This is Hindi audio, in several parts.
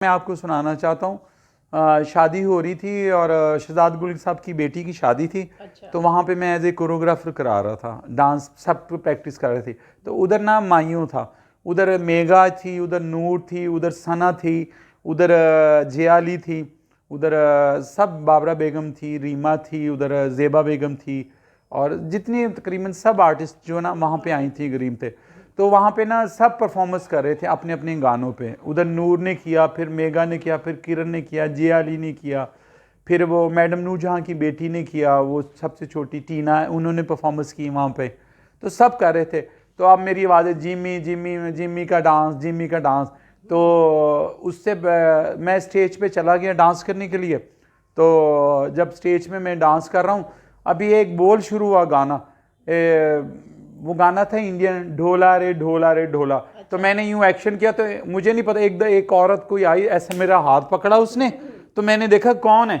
मैं आपको सुनाना चाहता हूँ। शादी हो रही थी और शहजाद गुल साहब की बेटी की शादी थी। अच्छा। तो वहाँ पे मैं एज ए कोरियोग्राफर करा रहा था, डांस सब प्रैक्टिस कर रहे थे। तो उधर ना मायूं था, उधर मेगा थी, उधर नूर थी, उधर सना थी, उधर जियाली थी, उधर सब बाबरा बेगम थी, रीमा थी, उधर जेबा बेगम थी, और जितनी तकरीबन सब आर्टिस्ट जो ना वहाँ पे आई थी गरीब थे। तो वहाँ पे ना सब परफॉर्मेंस कर रहे थे अपने अपने गानों पे। उधर नूर ने किया, फिर मेगा ने किया, फिर किरण ने किया, जिया अली ने किया, फिर वो मैडम नूरजहाँ की बेटी ने किया, वो सबसे छोटी टीना, उन्होंने परफॉर्मेंस की वहाँ पे। तो सब कर रहे थे। तो अब मेरी आवाज़ है जिमी जिमी जिमी का डांस, जिमी का डांस। तो उससे मैं स्टेज पे चला गया डांस करने के लिए। तो जब स्टेज में मैं डांस कर रहा हूँ, अभी एक बोल शुरू हुआ गाना, वो गाना था इंडियन, ढोला रे ढोला रे ढोला। तो मैंने यूं एक्शन किया, तो मुझे नहीं पता, एक औरत कोई आई, ऐसे मेरा हाथ पकड़ा उसने। तो मैंने देखा कौन है,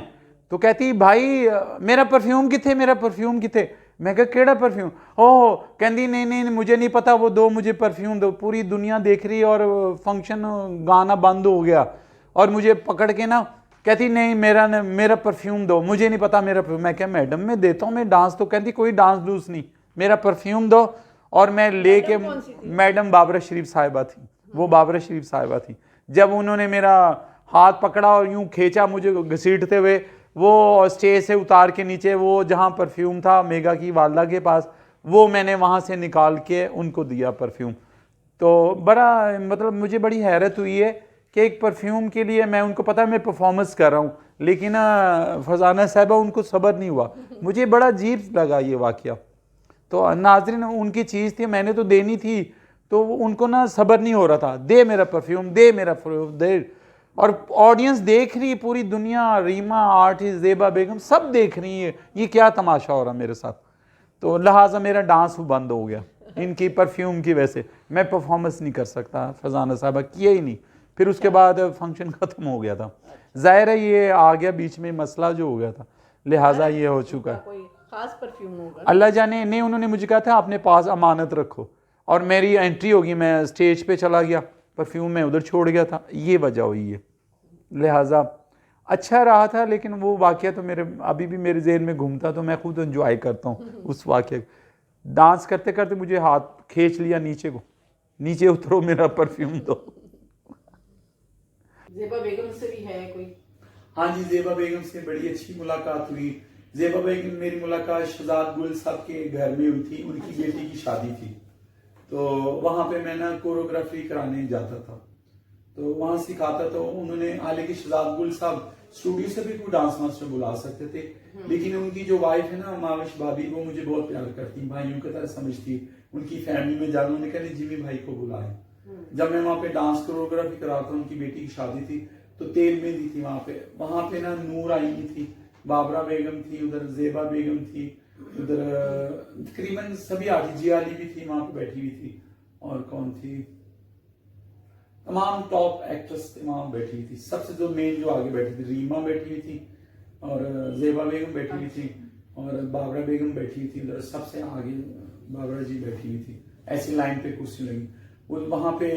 तो कहती भाई मेरा परफ्यूम किथे, मेरा परफ्यूम किथे। मैं कहा केड़ा परफ्यूम? ओह, कहती नहीं नहीं मुझे नहीं पता, वो दो मुझे परफ्यूम दो। पूरी दुनिया देख रही और फंक्शन गाना बंद हो गया, और मुझे पकड़ के ना कहती नहीं मेरा परफ्यूम दो, मुझे नहीं पता मेरा परफ्यूम। मैं क्या मैडम मैं देता हूँ, मैं डांस, तो कहती कोई डांस डूस नहीं, मेरा परफ्यूम दो। और मैं लेके, मैडम बाबरा शरीफ साहिबा थी, वो बाबरा शरीफ साहिबा थी। जब उन्होंने मेरा हाथ पकड़ा और यूं खींचा मुझे घसीटते हुए, वो स्टेज से उतार के नीचे, वो जहाँ परफ्यूम था मेगा की वालदा के पास, वो मैंने वहाँ से निकाल के उनको दिया परफ्यूम। तो बड़ा मतलब मुझे बड़ी हैरत हुई है कि एक परफ्यूम के लिए, मैं उनको पता है मैं परफॉर्मेंस कर रहा हूँ, लेकिन फरजाना साहिबा उनको सब्र नहीं हुआ। मुझे बड़ा अजीब लगा ये वाक़या। तो नाजरीन उनकी चीज़ थी, मैंने तो देनी थी, तो उनको ना सब्र नहीं हो रहा था, दे मेरा परफ्यूम, दे मेरा परफ्यूम दे। और ऑडियंस देख रही है, पूरी दुनिया, रीमा आर्टिस्ट, जेबा बेगम सब देख रही है, ये क्या तमाशा हो रहा मेरे साथ। तो लिहाजा मेरा डांस बंद हो गया इनकी परफ्यूम की वजह से। मैं परफॉर्मेंस नहीं कर सकता, फरजाना साहबा किया ही नहीं। फिर उसके बाद फंक्शन ख़त्म हो गया था। जाहिर है ये आ गया बीच में मसला जो हो गया था, लिहाजा ये हो चुका है। कोई खास परफ्यूम होगा अल्लाह जाने, नहीं उन्होंने मुझे कहा था अपने पास अमानत रखो, और मेरी एंट्री होगी, मैं स्टेज पे चला गया, परफ्यूम मैं उधर छोड़ गया था, ये वजह हुई है। लिहाजा अच्छा रहा था, लेकिन वो वाक़या तो मेरे अभी भी मेरे जहन में घूमता, तो मैं खुद एंजॉय करता हूँ उस वाक़े। डांस करते करते मुझे हाथ खींच लिया नीचे को, नीचे उतरो मेरा परफ्यूम दो। जेबा बेगम से भी है कोई? हाँ जी, जेबा बेगम से बड़ी अच्छी मुलाकात हुई। जेबा बेगम मेरी मुलाकात शहजाद गुल साहब के घर में हुई थी, उनकी बेटी की शादी थी। तो वहाँ पे मैं ना कोरियोग्राफी कराने जाता था, तो वहाँ सिखाता। तो उन्होंने, हालांकि शहजाद गुल साहब स्टूडियो से भी कोई डांस मास्टर बुला सकते थे, लेकिन उनकी जो वाइफ है ना माविश भाभी, वो मुझे बहुत प्यार करती, भाइयों की तरह समझती। उनकी फैमिली में जाना, उन्होंने कहा जिमी भाई को बुलाए। जब मैं वहाँ पे डांस कोरियोग्राफी कराता, उनकी बेटी की शादी थी, तो तेल मेहंदी थी वहाँ पे ना नूर आई थी, बाबरा बेगम थी, उधर जेबा बेगम थी, उधर तकरीबन सभी आर्टिस्ट, जिया अली भी थी वहां पे बैठी हुई थी, और कौन थी, तमाम टॉप एक्ट्रेस वहां बैठी हुई थी। सबसे जो मेन जो आगे बैठी थी, रीमा बैठी हुई थी, और जेबा बेगम बैठी हुई थी, और बाबरा बेगम बैठी हुई थी, उधर सबसे आगे बाबरा जी बैठी हुई थी। ऐसी लाइन पे कुर्सी लगी। वहां पे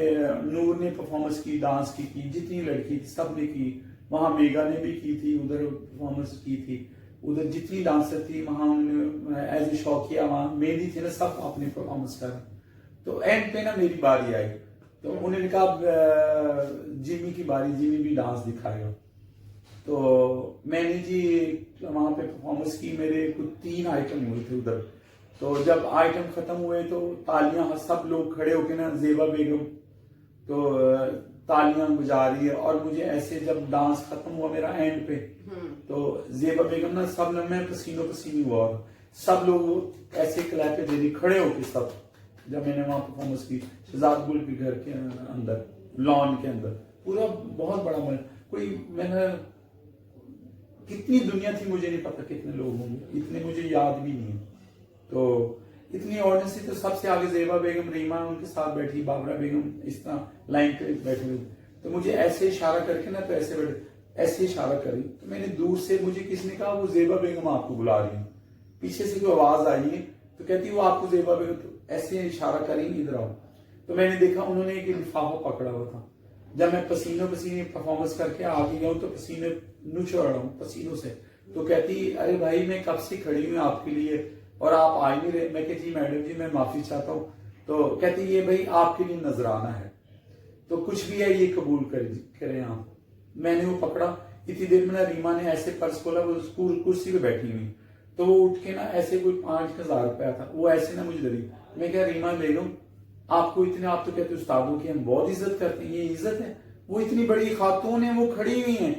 नूर ने परफॉर्मेंस की, डांस की, जितनी लड़की थी सब ने की। वहां मेगा ने भी की थी, उधर परफॉर्मेंस की थी। उधर जितनी डांसर थी वहां उन्होंने एज ए शौकिया, वहां मेहंदी थी ना, सब अपनी परफॉर्मेंस कर। तो एंड पे ना मेरी बारी आई, तो उन्होंने कहा जिमी की बारी, जिमी भी डांस दिखाएगा। तो मैंने जी वहां पे परफॉर्मेंस की, मेरे कुछ 3 आइटम हुए थे उधर। तो जब आइटम खत्म हुए तो तालियां, सब लोग खड़े होके ना, जेबा बेगम तो तालियां बजा रही है, और मुझे ऐसे जब डांस खत्म हुआ मेरा एंड पे, तो जेबा बेगम ना, सब लोग, मैं पसीनो पसीनी हुआ, और सब लोग ऐसे क्लैपे दे रही खड़े होके सब। जब मैंने वहां परफॉर्मेंस की शहजाद गुल के घर के अंदर, लॉन के अंदर, पूरा बहुत बड़ा मन, कोई, मैंने कितनी दुनिया थी मुझे नहीं पता, कितने लोग होंगे, इतने मुझे याद भी नहीं है। तो इतनी ऑडियंस थी, तो सबसे आगे जेबा बेगम, रीमा उनके साथ बैठी, बाबरा बेगम इस तरह लाइन पे बैठे हुए। तो मुझे ऐसे इशारा करके ना, तो ऐसे बैठे, ऐसे इशारा करी, तो मैंने दूर से, मुझे किसने कहा वो जेबा बेगम आपको बुला रही है। पीछे से कोई आवाज आई है, तो कहती वो आपको जेबा बेगम, तो ऐसे इशारा करी, इधर आओ। तो मैंने देखा उन्होंने एक लिफाफा पकड़ा हुआ था, जब मैं पसीनों पसीने परफॉर्मेंस करके आ गई हूँ तो पसीने नुचड़ रहा हूँ पसीनों से, तो कहती अरे भाई मैं कब से खड़ी हूँ आपके लिए और आप आ ही नहीं रहे। मैं कहती जी मैडम जी मैं माफी चाहता हूँ। तो कहती ये भाई आपके लिए नजराना है, तो कुछ भी है ये कबूल करें आप। मैंने वो पकड़ा, इतनी देर में ना रीमा ने ऐसे पर्स खोला, वो कुर्सी पे बैठी हुई, तो वो उठ के ना ऐसे कोई 5,000 रुपया था, वो ऐसे ना मुझे दे। मैं क्या रीमा ले लूं, आपको इतने, आप तो कहते उस्तादों की हम बहुत इज्जत करते हैं, ये इज्जत है? वो इतनी बड़ी खातून है, वो खड़ी हुई है,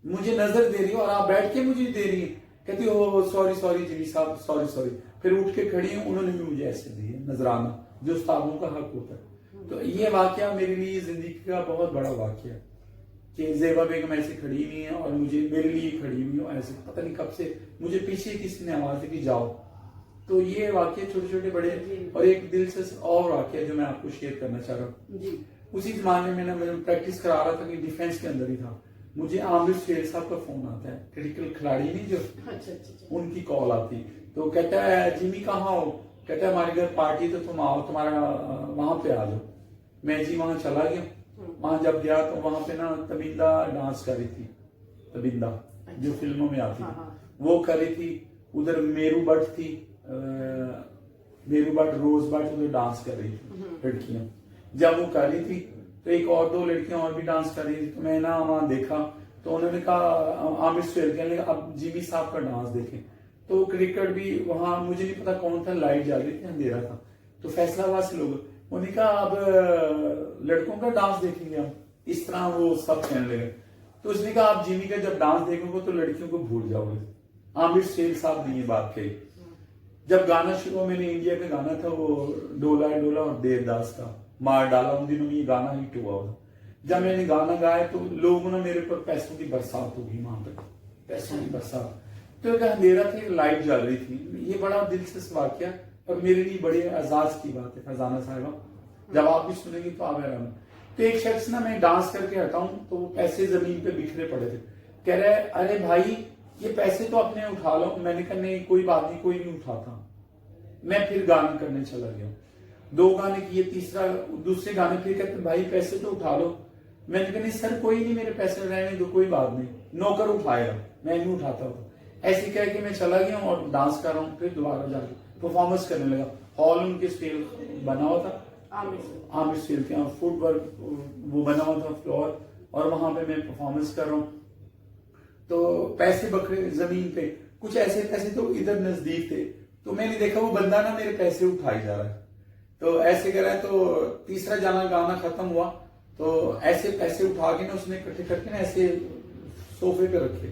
मुझे नजर दे रही है और आप बैठ के मुझे दे रही है। कहती हो सॉरी सॉरी जी साहब, सॉरी सॉरी। फिर उठ के खड़ी है, उन्होंने भी मुझे ऐसे दी है नजराना, जो उस्तादों का हक होता है। तो ये वाकया मेरे लिए जिंदगी का बहुत बड़ा वाकया है कि ज़ेबा बेगम ऐसे खड़ी हुई है और मुझे मेरे लिए खड़ी हुई है ऐसे, पता नहीं कब से मुझे पीछे किसी ने आवाज दी कि जाओ। तो ये वाकये छोटे छोटे बड़े। और एक दिलचस्प और वाकया जो मैं आपको शेयर करना चाह रहा हूँ, उसी जमाने में ना मैं प्रैक्टिस करा रहा था कि डिफेंस के अंदर ही था, मुझे आमिर सुहेल साहब का फोन आता है, क्रिटिकल खिलाड़ी नहीं जो, उनकी कॉल आती। तो कहता है जिमी कहाँ हो? कहता है हमारे घर पार्टी, तो तुम आओ, तुम्हारा वहां पे आ जाओ। मैं जी वहां चला गया। वहां जब गया तो वहां पे ना तबिंदा डांस कर रही थी, तबिंदा जो फिल्मों में आती थी वो कर रही थी। उधर मेरू भट्ट थी, मेरू भट्ट, रोज भट्ट उधर डांस कर रही थी लड़कियां। जब वो कर रही थी तो एक और दो लड़कियां और भी डांस कर रही थी, तो मैं ना वहां देखा तो उन्होंने कहा आमिर सुहेल कहने लगा अब जिमी साहब का डांस देखें। तो क्रिकेट भी वहां, मुझे नहीं पता कौन था, लाइट जल रही थी, अंधेरा था। तो फैसलाबाद से लोग, उन्होंने कहा अब लड़कों का डांस देखेंगे हम, इस तरह वो सब कहने लगे। तो उसने कहा आप जिमी का जब डांस देखोगे तो लड़कियों को भूल जाओगे। आमिर सुहेल साहब ने ये बात कही। जब गाना शुरू, मैंने इंडिया का गाना था वो डोला डोला और देवदास का, मार डाला, उन दिनों में ये गाना हिट हुआ था। जब मैंने गाना गाया तो लोगों ने मेरे पर पैसों की बरसात होगी, वहां पर पैसों की बरसात। तो अंधेरा था, लाइट जल रही थी। ये बड़ा दिलचस्प वाकया और मेरे लिए बड़े एजाज की बात है फरजाना साहिबा, जब आप भी सुनेंगे तो आप हैरान। तो एक शख्स ना, मैं डांस करके हटा हूं तो पैसे जमीन पे बिखरे पड़े थे, कह रहे अरे भाई ये पैसे तो अपने उठा लो। मैंने कहा नहीं कोई बात नहीं, कोई नहीं उठाता। मैं फिर गाना करने चला गया, 2 गाने किए, तीसरा दूसरे गाने फिर कहते भाई पैसे तो उठा लो। मैंने कहा नहीं सर कोई नहीं, मेरे पैसे रहने दो, कोई बात नहीं, नौकर उठाएगा, मैं नहीं उठाता हूँ। ऐसे कह के मैं चला गया और डांस कर रहा हूँ। फिर दोबारा जाके परफॉर्मेंस करने लगा। हॉल उनके स्टेल बना हुआ था, आमिर सुहेल के फुटवर्क वो बना हुआ था फ्लोर, और वहां पे मैं परफॉर्मेंस कर रहा हूँ। तो पैसे बखरे जमीन पे, कुछ ऐसे पैसे तो इधर नजदीक थे। तो मैंने देखा वो बंदा ना मेरे पैसे उठाई जा रहा है, तो ऐसे कर रहा है। तो तीसरा गाना खत्म हुआ तो ऐसे पैसे उठा के ना उसने इकट्ठे करके ना ऐसे सोफे पे रखे।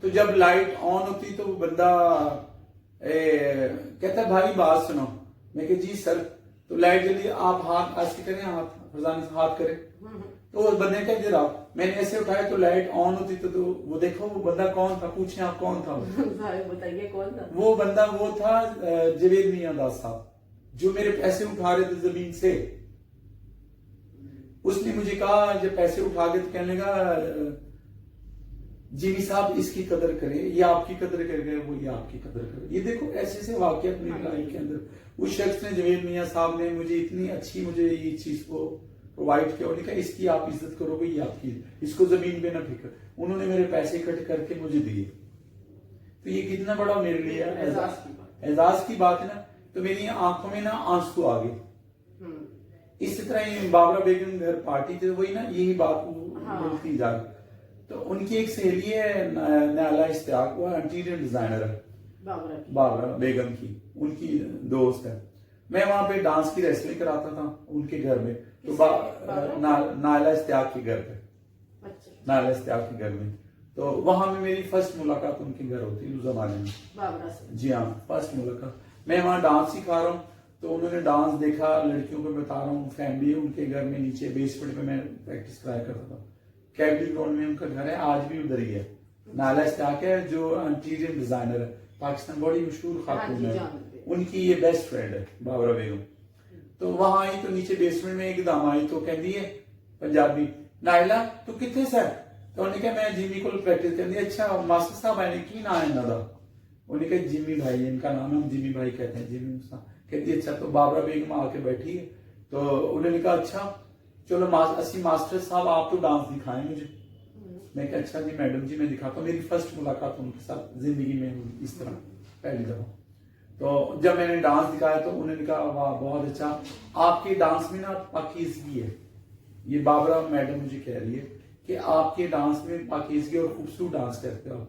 तो जब लाइट ऑन होती तो वो बंदा कहता है भाई बात सुनो। मैं कहा जी सर। तो लाइट जल्दी, आप हाथ ऐसे करें, हाथ फरजाना से हाथ करें। तो उस बंदे का इधर आओ, मैंने ऐसे उठाया तो लाइट ऑन होती तो वो देखो वो बंदा कौन था, पूछे आप कौन था? बताइए कौन था वो बंदा? वो था जवेद मियां दास साहब, जो मेरे पैसे उठा रहे थे जमीन से। उसने मुझे कहा जब पैसे उठा के तो कहने लगा जिमी साहब इसकी कदर करे, ये आपकी कदर करेगा, वो ये आपकी कदर करे। ये देखो ऐसे ऐसे वाकया अपनी लाइफ के अंदर। उस शख्स ने, जवेद मियां साहब ने मुझे इतनी अच्छी मुझे ये चीज को प्रोवाइड किया। उन्होंने कहा इसकी आप इज्जत करोगे, ये आपकी, इसको जमीन पे ना फेंको। उन्होंने मेरे पैसे इकट्ठे करके मुझे दिए। तो ये कितना बड़ा मेरे लिए एजाज की बात है ना। तो मेरी आंखों में ना आंसू आ गए। इसी तरह ये बाबरा बेगम घर पार्टी थे, वही ना यही बात मिलती जा रही। तो उनकी एक सहेली है नाला इश्तियाक, वो इंटीरियर डिजाइनर है बाबरा बेगम की, उनकी दोस्त है। मैं वहां पे डांस की रेसलिंग कराता था उनके घर में। तो नाला इश्तियाक के घर पे, नाला इश्तियाक के घर में। तो वहां में मेरी फर्स्ट मुलाकात उनके घर होती उस जमाने में। जी हाँ, फर्स्ट मुलाकात। मैं वहां डांस सिखा रहा हूँ तो उन्होंने डांस देखा, लड़कियों को बता रहा हूँ, फैमिली उनके घर में नीचे बेसमेंट में मैं प्रैक्टिस कराया करता था। कैबली ग्राउंड में उनका घर है, आज भी उधर ही है। नाला इश्तियाक है जो इंटीरियर डिजाइनर है, पाकिस्तान बड़ी मशहूर खातून है। उनकी ये बेस्ट फ्रेंड है बाबरा बेगम। तो वहां आई तो नीचे बेसमेंट में एकदम आई तो कहती है पंजाबी, नायला तू कितने सर? तो उन्होंने कहा मैं जिमी को प्रैक्टिस करनी। अच्छा मास्टर साहब आने की ना है ना, उन्होंने कहा जिमी भाई इनका नाम है, हम जिमी भाई कहते हैं, जिमी साहब। कहती अच्छा। तो बाबरा बेगम आके बैठी है। तो उन्होंने कहा अच्छा चलो अस्सी मास्टर साहब आप तो डांस दिखाएं मुझे। मैं कहा अच्छा जी मैडम जी मैं दिखाता हूँ। मेरी फर्स्ट मुलाकात उनके साथ जिंदगी में हुई इस तरह पहली दफा। तो जब मैंने डांस दिखाया तो उन्होंने कहा वाह बहुत अच्छा, आपके डांस में ना पाकीज़गी है। ये बाबरा मैडम मुझे कह रही है कि आपके डांस में पाकीज़गी और खूबसूरत डांस करते हो।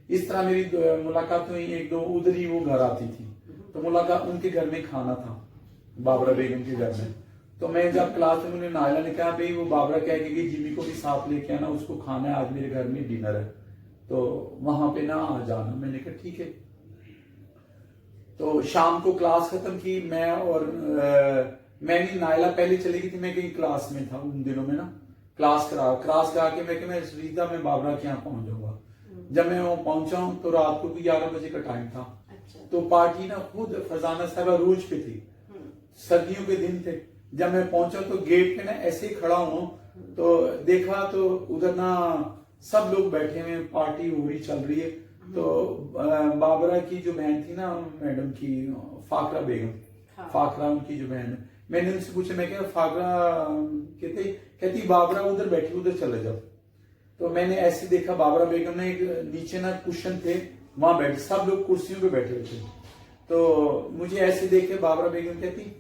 इस तरह मेरी मुलाकात हुई, एक दो उधर ही वो घर आती थी तो मुलाकात, उनके घर में खाना था बाबरा बेगम के घर में। तो मैं जब क्लास में, उन्हें नायला ने कहा भाई वो बाबरा कह के कि जिमी को भी साथ लेके आना, उसको खाना है, आज मेरे घर में डिनर है तो वहां पे ना आ जाना। मैंने कहा ठीक है। तो शाम को क्लास खत्म की, मैं और मैंने, नायला पहले चली गई थी, मैं कहीं क्लास में था उन दिनों में ना, क्लास करा के मैं रीता मैं बाबरा के यहाँ पहुंच जाऊंगा। जब मैं वहां पहुंचा हूं तो रात को भी 11 बजे का टाइम था। अच्छा। तो पार्टी ना खुद फरजाना साहबा रूज पे थी, सर्दियों के दिन थे। जब मैं पहुंचा तो गेट पे ना ऐसे ही खड़ा हूं तो देखा तो उधर ना सब लोग बैठे हुए, पार्टी हो रही चल रही है। तो बाबरा की जो बहन थी ना मैडम की, फाकरा बेगम, हाँ। फाकरा उनकी जो बहन है, मैंने उनसे पूछा, मैं क्या फाकरा, कहती बाबरा उधर बैठी, उधर चले जाओ। तो मैंने ऐसे देखा बाबरा बेगम ने, एक नीचे ना कुशन थे वहां बैठे, सब लोग कुर्सियों पे बैठे हुए थे। तो मुझे ऐसे देख के बाबरा बेगम कहती,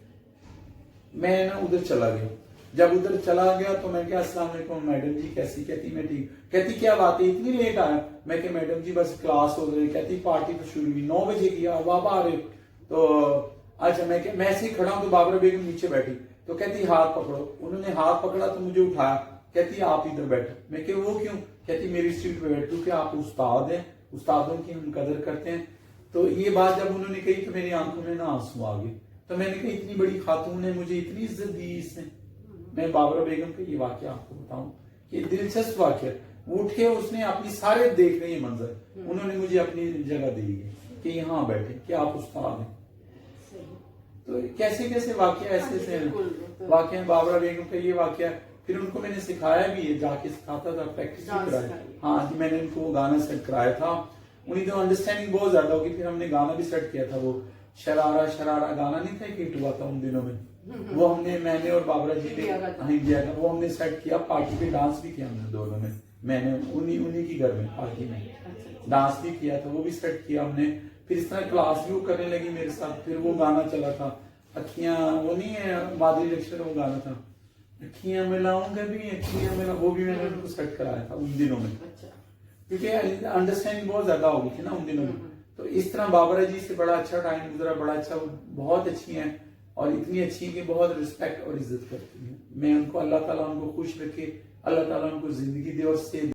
मैं ना उधर चला गया। जब उधर चला गया तो मैं क्या अस्सलाम वालेकुम मैडम जी कैसी, कहती मैं ठीक। कहती क्या बात है इतनी लेट आया। मैं क्या मैडम जी बस क्लास हो गई। कहती पार्टी तो शुरू हुई 9 बजे की, अब आप आ रहे। तो अच्छा मैं ऐसे ही खड़ा हूं तो बाबरा बेगम नीचे बैठी तो कहती हाथ पकड़ो। उन्होंने हाथ पकड़ा तो मुझे उठाया, कहती आप इधर बैठो। मैं क्या वो क्यों? कहती मेरी सीट पे बैठ, क्योंकि आप उस्ताद हैं, उस्तादों की हम कदर करते हैं। तो ये बात जब उन्होंने कही तो मेरी आंखों में ना आंसू आ गए। तो मैंने कहा इतनी बड़ी खातून ने मुझे इतनी इज्जत दी इसने। मैं बाबरा बेगम का ये वाक्य आपको बताऊं कि दिलचस्प वाक्य, उठ के उसने अपनी सारे देख रहे मंजर, उन्होंने मुझे अपनी जगह दी है कि यहाँ बैठे कि आप उस्ताद हैं। तो कैसे कैसे वाक्य ऐसे ऐसे वाक्य हैं बाबरा बेगम का ये वाक्य। फिर उनको मैंने सिखाया भी है, जाके सिखाता था, प्रैक्टिस भी कराया। हाँ जी मैंने उनको गाना सेट कराया था। उन्हीं तो अंडरस्टैंडिंग बहुत ज्यादा होगी। फिर हमने गाना भी सेट किया था, वो शरारा शरारा गाना नहीं था, हिट हुआ था उन दिनों में, वो हमने, मैंने और बाबरा जी ने इंडिया का वो हमने सेट किया। पार्टी पे डांस भी किया हमने दोनों में, मैंने उन्हीं की घर में पार्टी में डांस भी किया था, वो भी सेट किया हमने। फिर इस तरह क्लास भी वो करने लगी मेरे साथ। फिर वो गाना चला था अखियां, वो नहीं है माधुरी दीक्षित वो गाना था, अखियां मिलाऊंगा भी अखियां मिला, वो भी मैंने उनको सेट कराया था उन दिनों में। क्योंकि अंडरस्टैंडिंग बहुत ज्यादा हो गई थी ना उन दिनों में। तो इस तरह बाबरा जी से बड़ा अच्छा टाइम गुजरा, बड़ा अच्छा, बहुत अच्छी हैं और इतनी अच्छी कि बहुत रिस्पेक्ट और इज्जत करती हैं। मैं उनको, अल्लाह ताला उनको खुश रखे, अल्लाह ताला उनको जिंदगी दे और सेहत